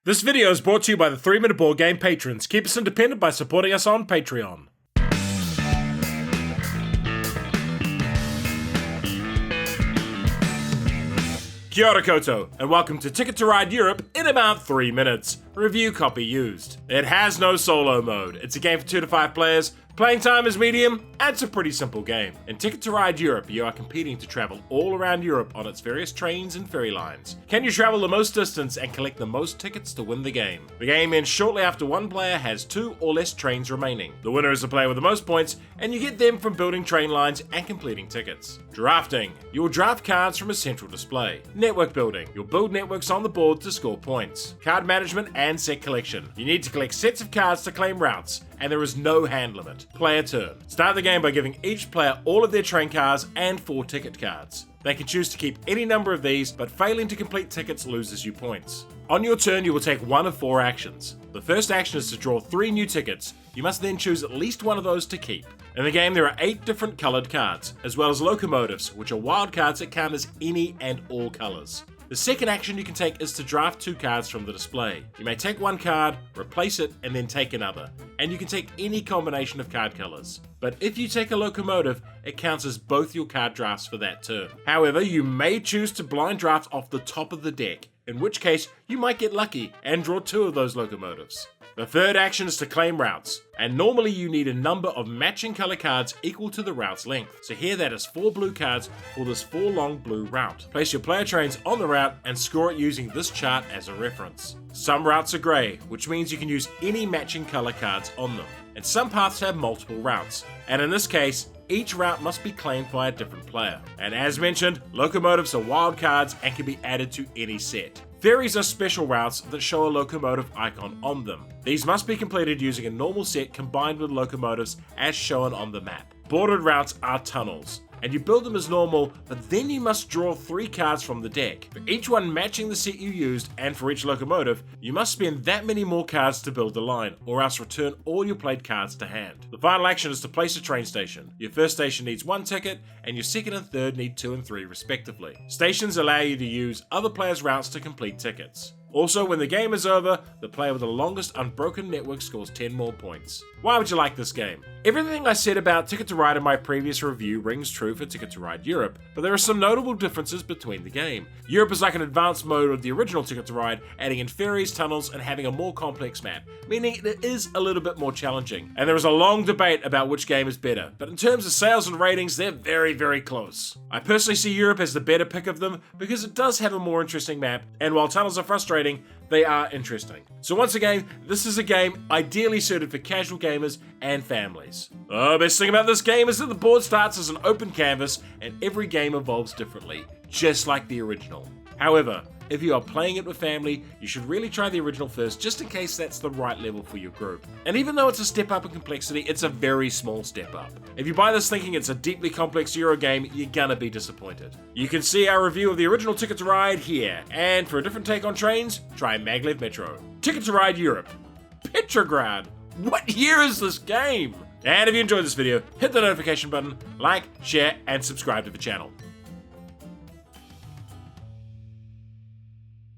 This video is brought to you by the 3 Minute Board Game patrons. Keep us independent by supporting us on Patreon. Kia ora koutou, and welcome to Ticket to Ride Europe in about 3 minutes. Review copy used. It has no solo mode. It's a game for 2 to 5 players. Playing time is medium, and it's a pretty simple game. In Ticket to Ride Europe, you are competing to travel all around Europe on its various trains and ferry lines. Can you travel the most distance and collect the most tickets to win the game? The game ends shortly after one player has 2 or less trains remaining. The winner is the player with the most points, and you get them from building train lines and completing tickets. Drafting. You will draft cards from a central display. Network building. You'll build networks on the board to score points. Card management and set collection. You need to collect sets of cards to claim routes, and there is no hand limit. Player turn. Start the game by giving each player all of their train cards and 4 ticket cards. They can choose to keep any number of these, but failing to complete tickets loses you points. On your turn, you will take one of 4 actions. The first action is to draw 3 new tickets. You must then choose at least one of those to keep. In the game, there are 8 different coloured cards, as well as locomotives, which are wild cards that count as any and all colours. The second action you can take is to draft 2 cards from the display. You may take one card, replace it, and then take another. And you can take any combination of card colours. But if you take a locomotive, it counts as both your card drafts for that turn. However, you may choose to blind draft off the top of the deck, in which case you might get lucky and draw 2 of those locomotives. The third action is to claim routes, and normally you need a number of matching colour cards equal to the route's length. So here that is 4 blue cards for this 4 long blue route. Place your player trains on the route and score it using this chart as a reference. Some routes are grey, which means you can use any matching colour cards on them. And some paths have multiple routes, and in this case, each route must be claimed by a different player. And as mentioned, locomotives are wild cards and can be added to any set. Ferries are special routes that show a locomotive icon on them. These must be completed using a normal set combined with locomotives as shown on the map. Bordered routes are tunnels, and you build them as normal, but then you must draw 3 cards from the deck. For each one matching the set you used, and for each locomotive, you must spend that many more cards to build the line, or else return all your played cards to hand. The final action is to place a train station. Your first station needs 1 ticket, and your second and third need 2 and 3 respectively. Stations allow you to use other players' routes to complete tickets. Also, when the game is over, the player with the longest unbroken network scores 10 more points. Why would you like this game? Everything I said about Ticket to Ride in my previous review rings true for Ticket to Ride Europe, but there are some notable differences between the game. Europe is like an advanced mode of the original Ticket to Ride, adding in ferries, tunnels, and having a more complex map, meaning it is a little bit more challenging. And there is a long debate about which game is better, but in terms of sales and ratings, they're very, very close. I personally see Europe as the better pick of them because it does have a more interesting map, and while tunnels are frustrating, they are interesting. So once again, this is a game ideally suited for casual gamers and families. The best thing about this game is that the board starts as an open canvas and every game evolves differently, just like the original. However, if you are playing it with family, you should really try the original first just in case that's the right level for your group. And even though it's a step up in complexity, it's a very small step up. If you buy this thinking it's a deeply complex Euro game, you're gonna be disappointed. You can see our review of the original Ticket to Ride here, and for a different take on trains, try Maglev Metro. Ticket to Ride Europe. Petrograd. What year is this game? And if you enjoyed this video, hit the notification button, like, share, and subscribe to the channel.